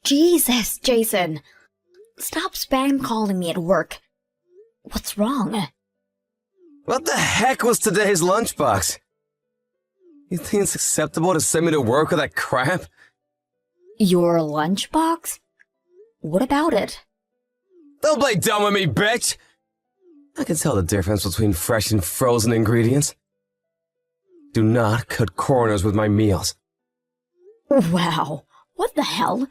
Jesus, Jason. Stop spam calling me at work. What's wrong? What the heck was today's lunchbox? You think it's acceptable to send me to work with that crap? Your lunchbox? What about it? Don't play dumb with me, bitch! I can tell the difference between fresh and frozen ingredients. Do not cut corners with my meals. Wow, what the hell?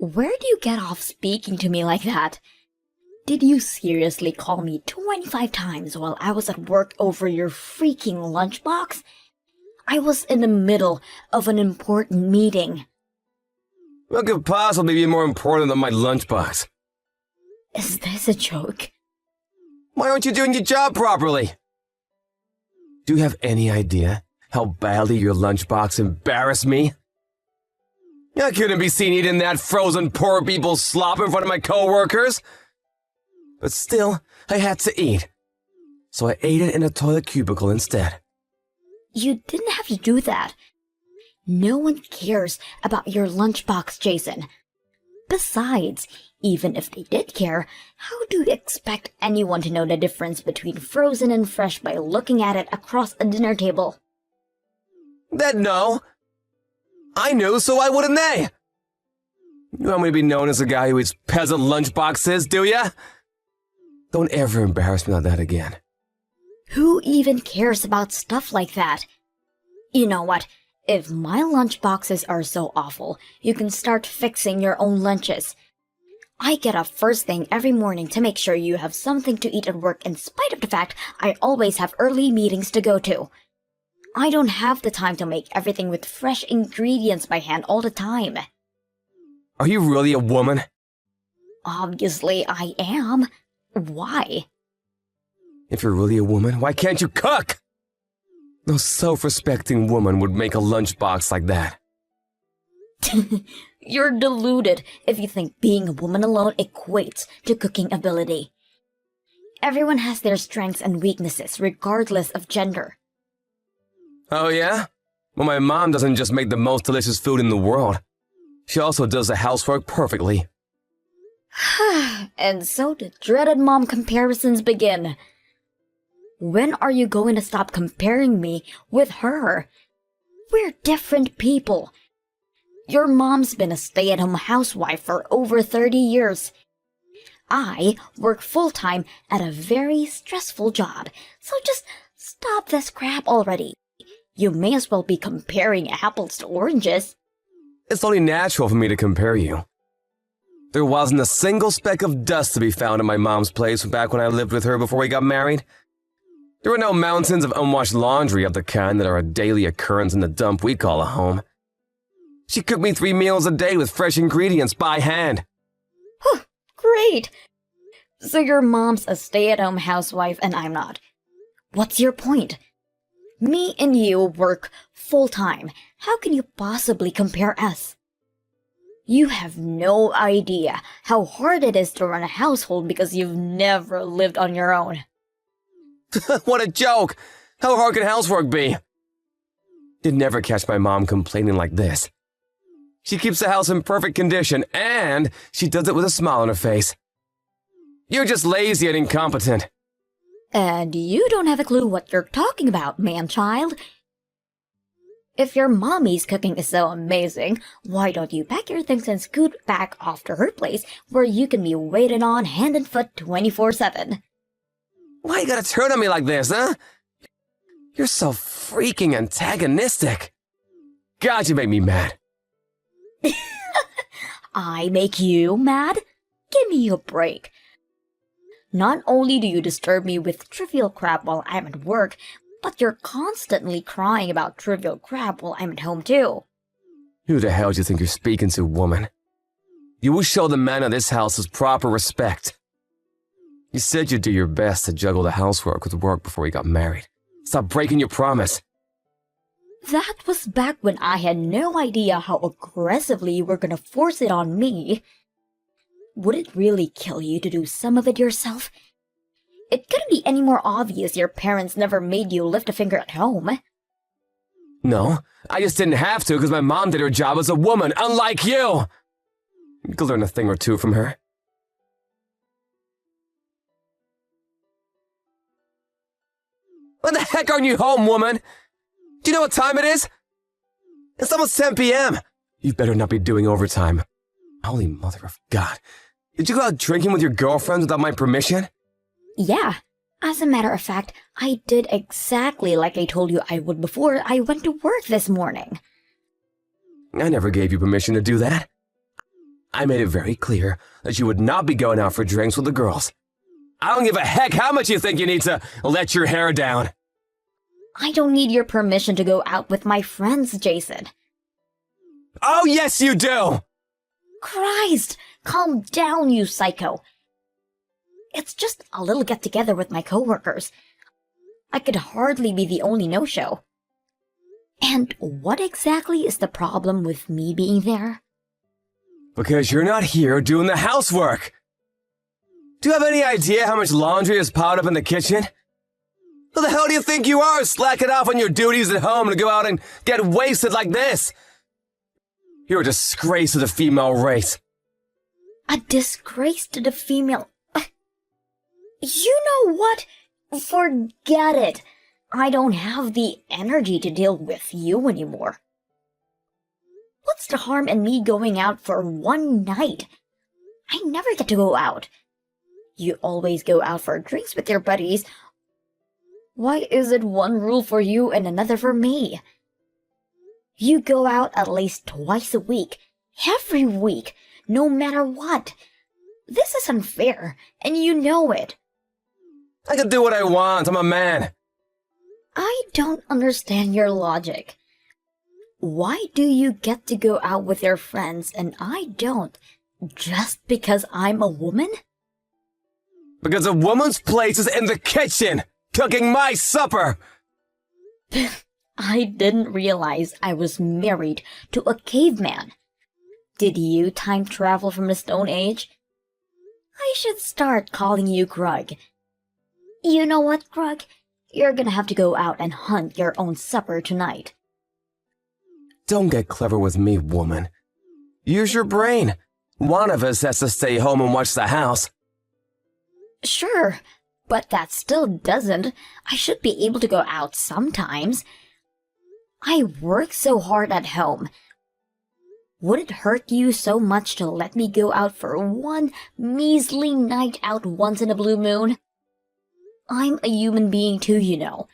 Where do you get off speaking to me like that? Did you seriously call me 25 times while I was at work over your freaking lunchbox? I was in the middle of an important meeting. What could possibly be more important than my lunchbox? Is this a joke? Why aren't you doing your job properly? Do you have any idea how badly your lunchbox embarrassed me? I couldn't be seen eating that frozen poor people's slop in front of my coworkers. But still, I had to eat. So I ate it in a toilet cubicle instead. You didn't have to do that. No one cares about your lunchbox, Jason. Besides, even if they did care, how do you expect anyone to know the difference between frozen and fresh by looking at it across a dinner table? No. I knew, so why wouldn't they? You want me to be known as a guy who eats peasant lunchboxes, do ya? Don't ever embarrass me like that again. Who even cares about stuff like that? You know what? If my lunchboxes are so awful, you can start fixing your own lunches. I get up first thing every morning to make sure you have something to eat at work in spite of the fact I always have early meetings to go to. I don't have the time to make everything with fresh ingredients by hand all the time. Are you really a woman? Obviously I am. Why? If you're really a woman, why can't you cook? No self-respecting woman would make a lunchbox like that. You're deluded if you think being a woman alone equates to cooking ability. Everyone has their strengths and weaknesses regardless of gender. Oh yeah? Well, my mom doesn't just make the most delicious food in the world. She also does the housework perfectly. And so the dreaded mom comparisons begin. When are you going to stop comparing me with her? We're different people. Your mom's been a stay-at-home housewife for over 30 years. I work full-time at a very stressful job, so just stop this crap already. You may as well be comparing apples to oranges. It's only natural for me to compare you. There wasn't a single speck of dust to be found in my mom's place back when I lived with her before we got married. There were no mountains of unwashed laundry of the kind that are a daily occurrence in the dump we call a home. She cooked me 3 meals a day with fresh ingredients by hand. Great! So your mom's a stay-at-home housewife and I'm not. What's your point? Me and you work full-time. How can you possibly compare us? You have no idea how hard it is to run a household because you've never lived on your own. What a joke! How hard can housework be? You'd never catch my mom complaining like this. She keeps the house in perfect condition, and she does it with a smile on her face. You're just lazy and incompetent. And you don't have a clue what you're talking about, man-child. If your mommy's cooking is so amazing, why don't you pack your things and scoot back off to her place where you can be waited on hand and foot 24/7? Why you gotta turn on me like this, huh? You're so freaking antagonistic. God, you make me mad. I make you mad? Give me a break. Not only do you disturb me with trivial crap while I'm at work, but you're constantly crying about trivial crap while I'm at home too. Who the hell do you think you're speaking to, woman? You will show the man of this house his proper respect. You said you'd do your best to juggle the housework with work before we got married. Stop breaking your promise. That was back when I had no idea how aggressively you were gonna force it on me. Would it really kill you to do some of it yourself? It couldn't be any more obvious your parents never made you lift a finger at home. No, I just didn't have to because my mom did her job as a woman, unlike you. You could learn a thing or two from her. When the heck aren't you home, woman? Do you know what time it is? It's almost 10 p.m. You better not be doing overtime. Holy mother of God. Did you go out drinking with your girlfriends without my permission? Yeah. As a matter of fact, I did exactly like I told you I would before I went to work this morning. I never gave you permission to do that. I made it very clear that you would not be going out for drinks with the girls. I don't give a heck how much you think you need to let your hair down. I don't need your permission to go out with my friends, Jason. Oh, yes, you do! Christ! Calm down, you psycho. It's just a little get-together with my coworkers. I could hardly be the only no-show. And what exactly is the problem with me being there? Because you're not here doing the housework. Do you have any idea how much laundry is piled up in the kitchen? Who the hell do you think you are, slacking off on your duties at home to go out and get wasted like this? You're a disgrace to the female race. A disgrace to the female... You know what? Forget it. I don't have the energy to deal with you anymore. What's the harm in me going out for one night? I never get to go out. You always go out for drinks with your buddies. Why is it one rule for you and another for me? You go out at least twice a week, every week, no matter what. This is unfair, and you know it. I can do what I want. I'm a man. I don't understand your logic. Why do you get to go out with your friends and I don't? Just because I'm a woman? Because a woman's place is in the kitchen, cooking my supper. I didn't realize I was married to a caveman. Did you time travel from the Stone Age? I should start calling you Grug. You know what, Grug? You're gonna have to go out and hunt your own supper tonight. Don't get clever with me, woman. Use your brain. One of us has to stay home and watch the house. Sure, but that still doesn't. I should be able to go out sometimes. I work so hard at home. Would it hurt you so much to let me go out for one measly night out once in a blue moon? I'm a human being too, you know.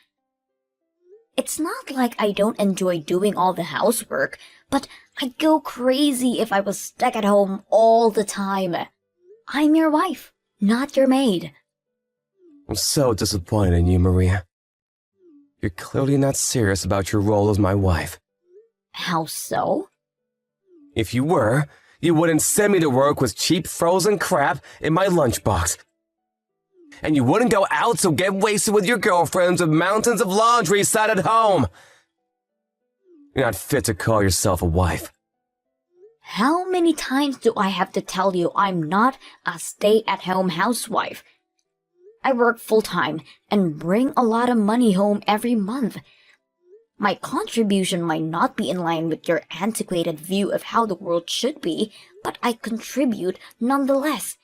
It's not like I don't enjoy doing all the housework, but I'd go crazy if I was stuck at home all the time. I'm your wife, not your maid. I'm so disappointed in you, Maria. You're clearly not serious about your role as my wife. How so? If you were, you wouldn't send me to work with cheap frozen crap in my lunchbox. And you wouldn't go out to get wasted with your girlfriends with mountains of laundry sat at home. You're not fit to call yourself a wife. How many times do I have to tell you I'm not a stay-at-home housewife? I work full-time and bring a lot of money home every month. My contribution might not be in line with your antiquated view of how the world should be, but I contribute nonetheless.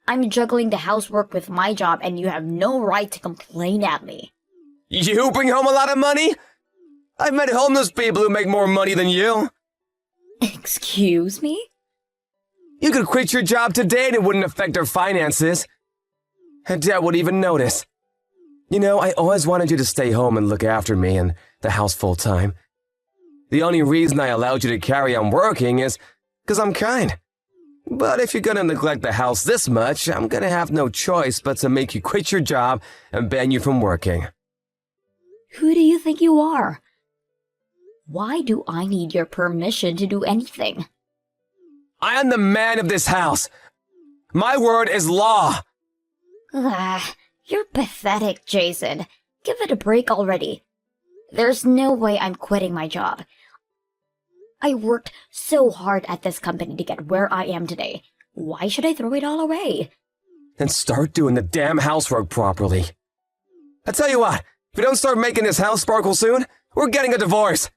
I'm juggling the housework with my job and you have no right to complain at me. You bring home a lot of money? I've met homeless people who make more money than you. Excuse me? You could quit your job today and it wouldn't affect our finances. And Dad would even notice. You know, I always wanted you to stay home and look after me and the house full time. The only reason I allowed you to carry on working is because I'm kind. But if you're gonna neglect the house this much, I'm gonna have no choice but to make you quit your job and ban you from working. Who do you think you are? Why do I need your permission to do anything? I am the man of this house. My word is law. You're pathetic, Jason. Give it a break already. There's no way I'm quitting my job. I worked so hard at this company to get where I am today. Why should I throw it all away? Then start doing the damn housework properly. I tell you what, if you don't start making this house sparkle soon, we're getting a divorce.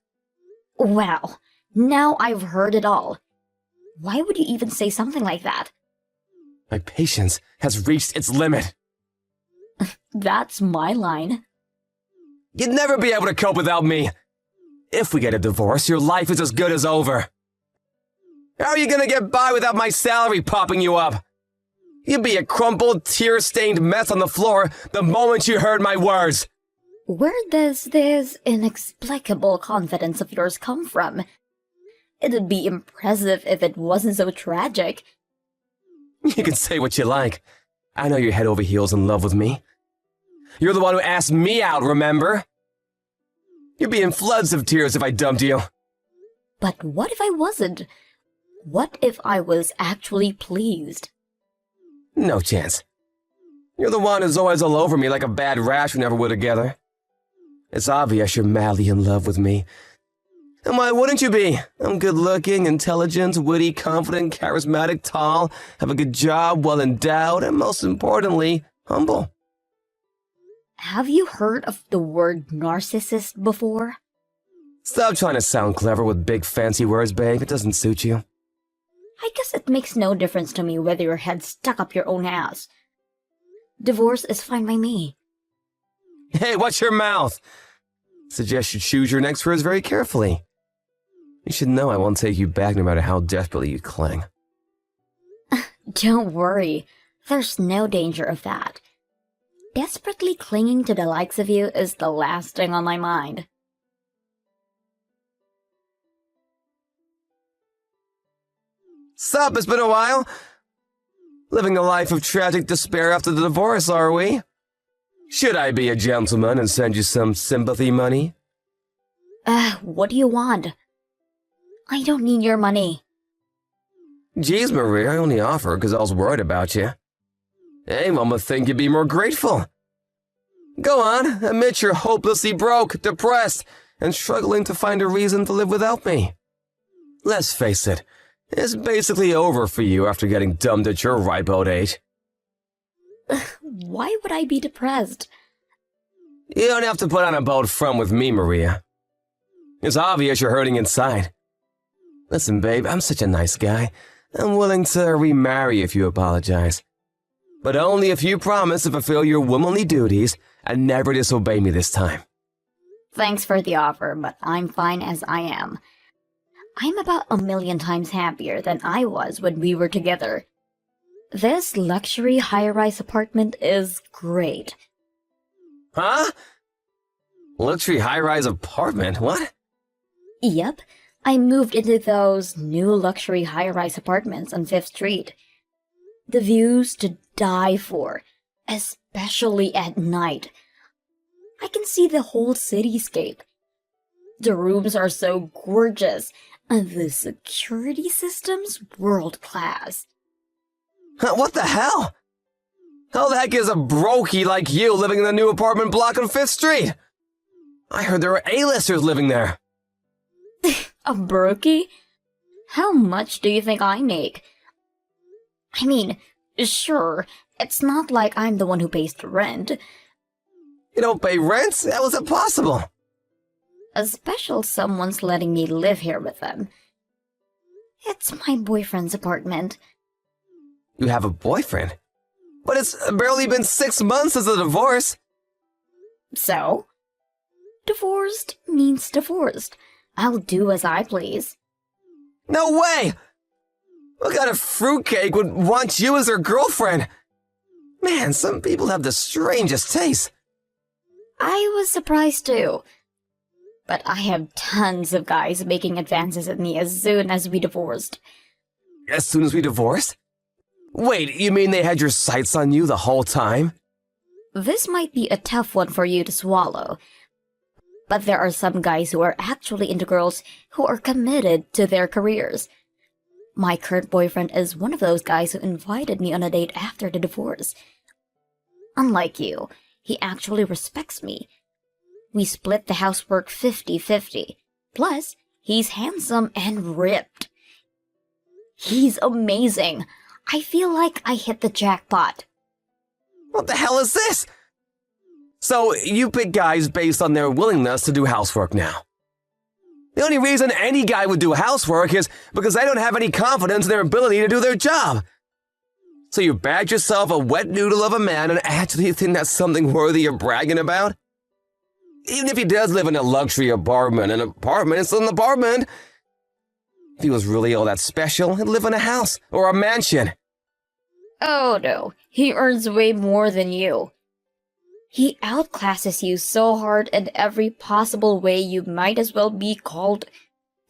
Well, now I've heard it all. Why would you even say something like that? My patience has reached its limit. That's my line. You'd never be able to cope without me. If we get a divorce, your life is as good as over. How are you gonna get by without my salary popping you up? You'd be a crumpled, tear-stained mess on the floor the moment you heard my words. Where does this inexplicable confidence of yours come from? It'd be impressive if it wasn't so tragic. You can say what you like. I know you're head over heels in love with me. You're the one who asked me out, remember? You'd be in floods of tears if I dumped you. But what if I wasn't? What if I was actually pleased? No chance. You're the one who's always all over me like a bad rash whenever we're together. It's obvious you're madly in love with me. And why wouldn't you be? I'm good-looking, intelligent, witty, confident, charismatic, tall, have a good job, well-endowed, and most importantly, humble. Have you heard of the word narcissist before? Stop trying to sound clever with big fancy words, babe. It doesn't suit you. I guess it makes no difference to me whether your head's stuck up your own ass. Divorce is fine by me. Hey, watch your mouth! Suggest you choose your next words very carefully. You should know I won't take you back no matter how desperately you cling. Don't worry, there's no danger of that. Desperately clinging to the likes of you is the last thing on my mind. Sup, it's been a while. Living a life of tragic despair after the divorce, are we? Should I be a gentleman and send you some sympathy money? What do you want? I don't need your money. Geez, Maria, I only offer because I was worried about you. Hey, Mom would think you'd be more grateful. Go on, admit you're hopelessly broke, depressed, and struggling to find a reason to live without me. Let's face it, it's basically over for you after getting dumped at your ripe old age. Why would I be depressed? You don't have to put on a bold front with me, Maria. It's obvious you're hurting inside. Listen, babe, I'm such a nice guy. I'm willing to remarry if you apologize. But only if you promise to fulfill your womanly duties and never disobey me this time. Thanks for the offer, but I'm fine as I am. I'm about 1,000,000 times happier than I was when we were together. This luxury high-rise apartment is great. Huh? Luxury high-rise apartment? What? Yep, I moved into those new luxury high-rise apartments on 5th Street. The views to die for, especially at night. I can see the whole cityscape. The rooms are so gorgeous, and the security system's world-class. What the hell? How the heck is a brokey like you living in the new apartment block on 5th Street? I heard there were A-listers living there. A brokey? How much do you think I make? I mean, sure, it's not like I'm the one who pays the rent. You don't pay rent? How is that possible? A special someone's letting me live here with them. It's my boyfriend's apartment. You have a boyfriend? But it's barely been 6 months since the divorce. So? Divorced means divorced. I'll do as I please. No way! What kind of fruitcake would want you as her girlfriend? Man, some people have the strangest taste. I was surprised too. But I have tons of guys making advances at me as soon as we divorced. As soon as we divorced? Wait, you mean they had your sights on you the whole time? This might be a tough one for you to swallow. But there are some guys who are actually into girls who are committed to their careers. My current boyfriend is one of those guys who invited me on a date after the divorce. Unlike you, he actually respects me. We split the housework 50-50. Plus, he's handsome and ripped. He's amazing. I feel like I hit the jackpot. What the hell is this? So, you pick guys based on their willingness to do housework now. The only reason any guy would do housework is because they don't have any confidence in their ability to do their job. So you bag yourself a wet noodle of a man and actually think that's something worthy of bragging about? Even if he does live in a luxury apartment, an apartment is still an apartment. If he was really all that special, he'd live in a house or a mansion. Oh no, he earns way more than you. He outclasses you so hard in every possible way you might as well be called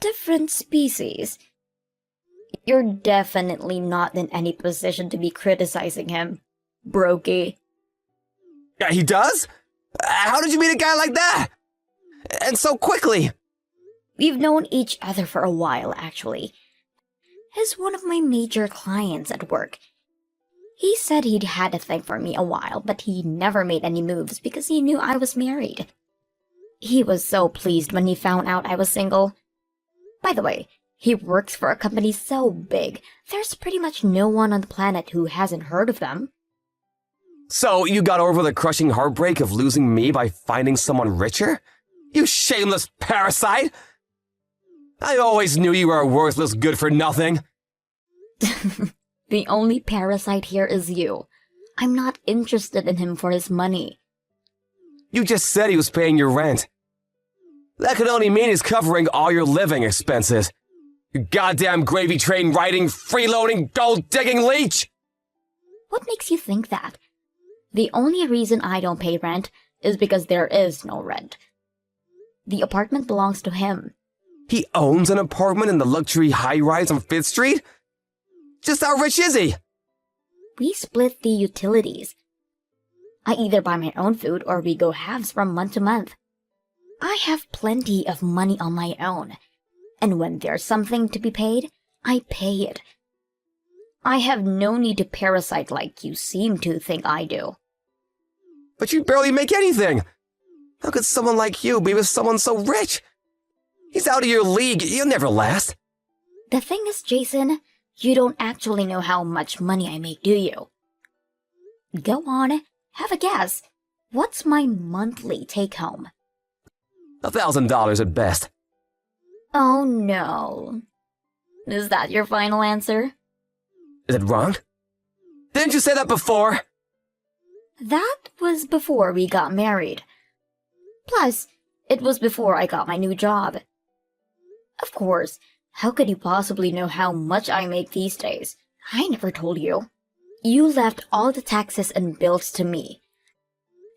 different species. You're definitely not in any position to be criticizing him, Brokey. Yeah, he does? How did you meet a guy like that? And so quickly? We've known each other for a while, actually. He's one of my major clients at work. He said he'd had a thing for me a while, but he never made any moves because he knew I was married. He was so pleased when he found out I was single. By the way, he works for a company so big, there's pretty much no one on the planet who hasn't heard of them. So you got over the crushing heartbreak of losing me by finding someone richer? You shameless parasite! I always knew you were a worthless good-for-nothing. The only parasite here is you. I'm not interested in him for his money. You just said he was paying your rent. That could only mean he's covering all your living expenses. You goddamn gravy train riding, freeloading, gold-digging leech! What makes you think that? The only reason I don't pay rent is because there is no rent. The apartment belongs to him. He owns an apartment in the luxury high-rise on 5th Street? Just how rich is he? We split the utilities. I either buy my own food or we go halves from month to month. I have plenty of money on my own, and when there's something to be paid, I pay it. I have no need to parasite like you seem to think I do. But you barely make anything. How could someone like you be with someone so rich? He's out of your league. You'll never last. The thing is, Jason, you don't actually know how much money I make, do you? Go on, have a guess. What's my monthly take-home? $1,000 at best. Oh no. Is that your final answer? Is it wrong? Didn't you say that before? That was before we got married. Plus, it was before I got my new job. Of course, how could you possibly know how much I make these days? I never told you. You left all the taxes and bills to me.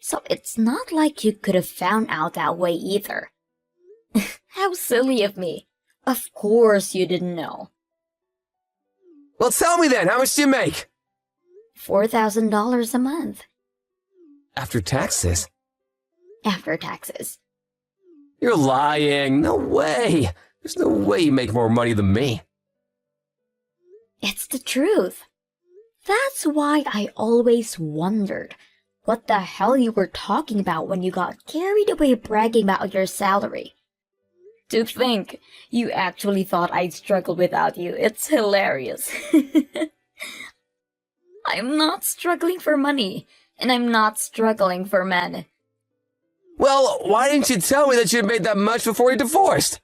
So it's not like you could have found out that way either. How silly of me. Of course you didn't know. Well, tell me then, how much do you make? $4,000 a month. After taxes? After taxes. You're lying. No way. There's no way you make more money than me. It's the truth. That's why I always wondered what the hell you were talking about when you got carried away bragging about your salary. To think you actually thought I'd struggle without you, it's hilarious. I'm not struggling for money, and I'm not struggling for men. Well, why didn't you tell me that you made that much before you divorced?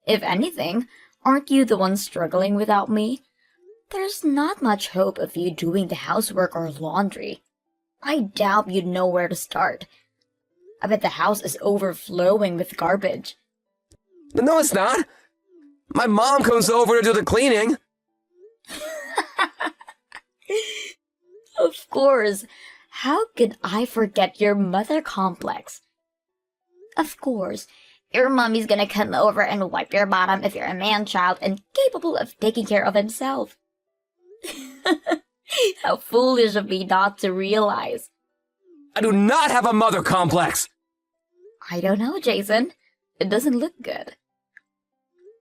If anything, aren't you the one struggling without me? There's not much hope of you doing the housework or laundry. I doubt you'd know where to start. I bet the house is overflowing with garbage. No, it's not. My mom comes over to do the cleaning. Of course. How could I forget your mother complex? Of course. Your mommy's gonna come over and wipe your bottom if you're a man-child and capable of taking care of himself. How foolish of me not to realize. I do not have a mother complex. I don't know, Jason. It doesn't look good.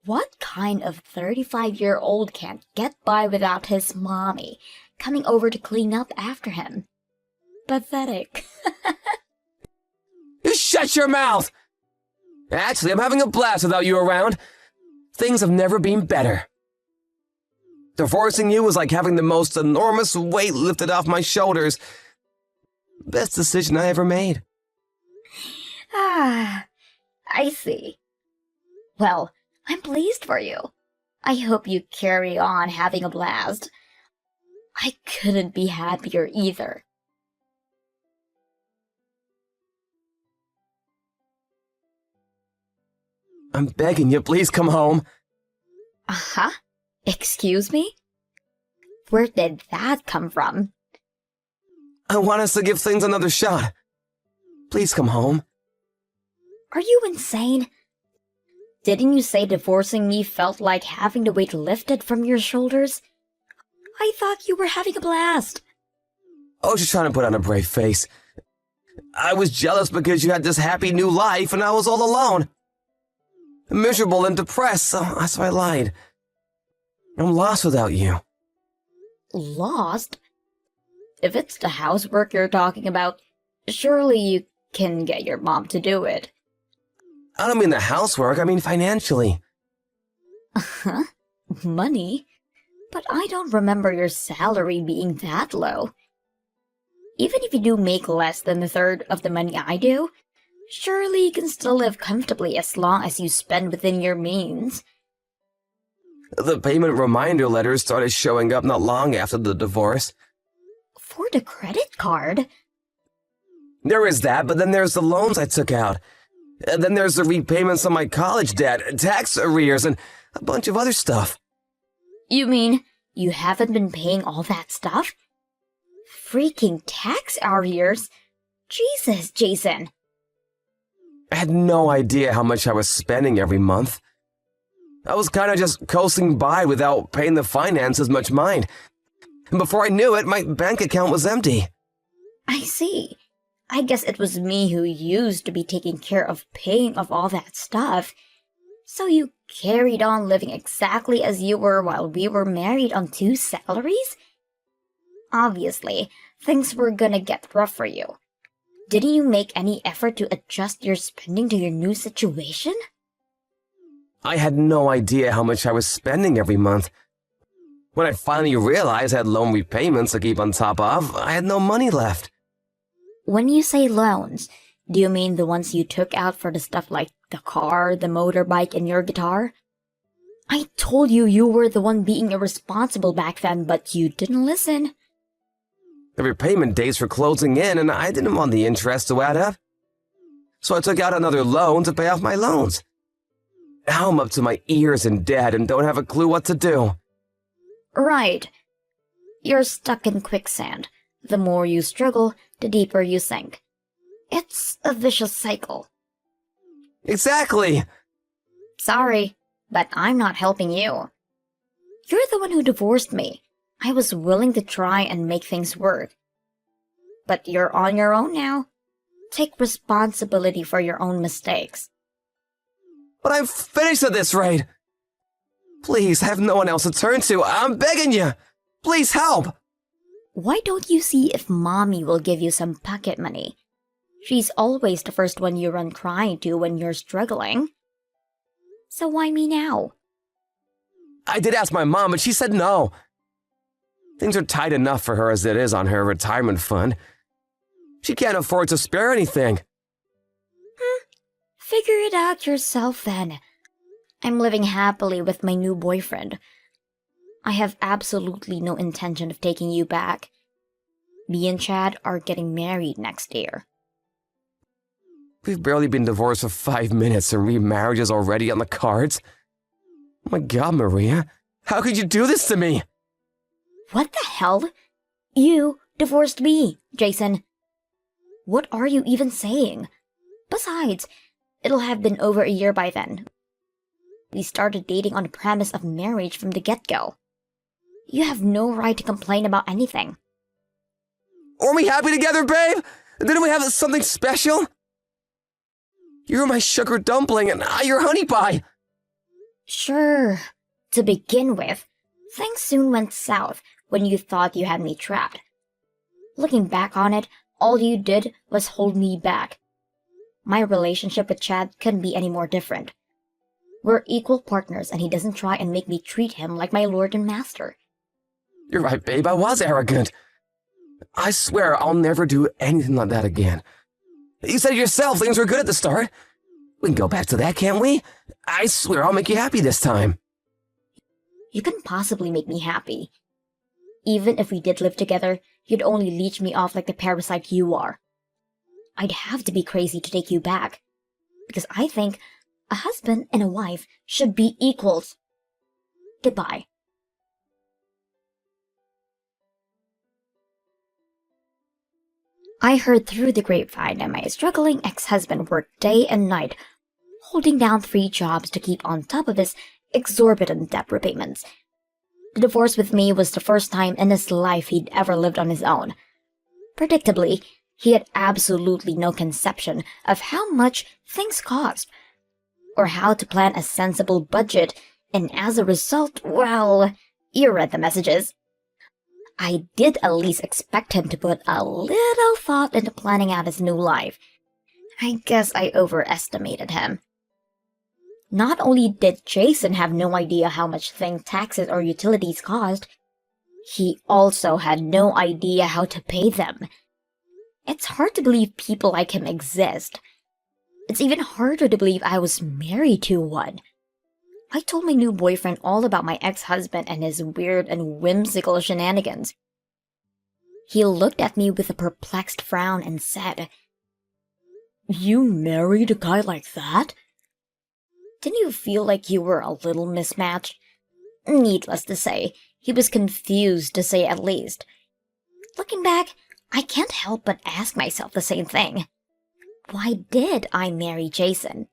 What kind of 35-year-old can't get by without his mommy coming over to clean up after him? Pathetic. You shut your mouth! Actually, I'm having a blast without you around. Things have never been better. Divorcing you was like having the most enormous weight lifted off my shoulders. Best decision I ever made. Ah, I see. Well, I'm pleased for you. I hope you carry on having a blast. I couldn't be happier either. I'm begging you, please come home. Uh-huh. Excuse me? Where did that come from? I want us to give things another shot. Please come home. Are you insane? Didn't you say divorcing me felt like having the weight lifted from your shoulders? I thought you were having a blast. I was just trying to put on a brave face. I was jealous because you had this happy new life and I was all alone. Miserable and depressed, so I lied. I'm lost without you. Lost? If it's the housework you're talking about, surely you can get your mom to do it. I don't mean the housework, I mean financially. Huh? Money? But I don't remember your salary being that low. Even if you do make less than a third of the money I do, surely you can still live comfortably as long as you spend within your means. The payment reminder letters started showing up not long after the divorce. For the credit card? There is that, but then there's the loans I took out. And then there's the repayments on my college debt, tax arrears, and a bunch of other stuff. You mean you haven't been paying all that stuff? Freaking tax arrears? Jesus, Jason. I had no idea how much I was spending every month. I was kind of just coasting by without paying the finances much mind. And before I knew it, my bank account was empty. I see. I guess it was me who used to be taking care of paying off all that stuff. So you carried on living exactly as you were while we were married on 2 salaries? Obviously, things were gonna get rough for you. Didn't you make any effort to adjust your spending to your new situation? I had no idea how much I was spending every month. When I finally realized I had loan repayments to keep on top of, I had no money left. When you say loans, do you mean the ones you took out for the stuff like the car, the motorbike, and your guitar? I told you you were the one being irresponsible back then, but you didn't listen. The repayment dates were closing in, and I didn't want the interest to add up. So I took out another loan to pay off my loans. Now I'm up to my ears in debt and don't have a clue what to do. Right. You're stuck in quicksand. The more you struggle, the deeper you sink. It's a vicious cycle. Exactly! Sorry, but I'm not helping you. You're the one who divorced me. I was willing to try and make things work. But you're on your own now. Take responsibility for your own mistakes. But I'm finished at this rate! Please, I have no one else to turn to. I'm begging you! Please help! Why don't you see if Mommy will give you some pocket money? She's always the first one you run crying to when you're struggling. So why me now? I did ask my mom, but she said no. Things are tight enough for her as it is on her retirement fund. She can't afford to spare anything. Figure it out yourself then. I'm living happily with my new boyfriend. I have absolutely no intention of taking you back. Me and Chad are getting married next year. We've barely been divorced for 5 minutes and remarriage is already on the cards. Oh my God, Maria. How could you do this to me? What the hell? You divorced me, Jason. What are you even saying? Besides, it'll have been over a year by then. We started dating on the premise of marriage from the get-go. You have no right to complain about anything. Weren't we happy together, babe? Didn't we have something special? You're my sugar dumpling and you're honey pie. Sure. To begin with, things soon went south when you thought you had me trapped. Looking back on it, all you did was hold me back. My relationship with Chad couldn't be any more different. We're equal partners and he doesn't try and make me treat him like my lord and master. You're right, babe, I was arrogant. I swear I'll never do anything like that again. You said yourself things were good at the start. We can go back to that, can't we? I swear I'll make you happy this time. You couldn't possibly make me happy. Even if we did live together, you'd only leech me off like the parasite you are. I'd have to be crazy to take you back, because I think a husband and a wife should be equals. Goodbye. I heard through the grapevine that my struggling ex-husband worked day and night, holding down 3 jobs to keep on top of his exorbitant debt repayments. The divorce with me was the first time in his life he'd ever lived on his own. Predictably, he had absolutely no conception of how much things cost, or how to plan a sensible budget, and as a result, well, you read the messages. I did at least expect him to put a little thought into planning out his new life. I guess I overestimated him. Not only did Jason have no idea how much things, taxes, or utilities cost, he also had no idea how to pay them. It's hard to believe people like him exist. It's even harder to believe I was married to one. I told my new boyfriend all about my ex-husband and his weird and whimsical shenanigans. He looked at me with a perplexed frown and said, "You married a guy like that? Didn't you feel like you were a little mismatched?" Needless to say, he was confused, to say at least. Looking back, I can't help but ask myself the same thing. Why did I marry Jason?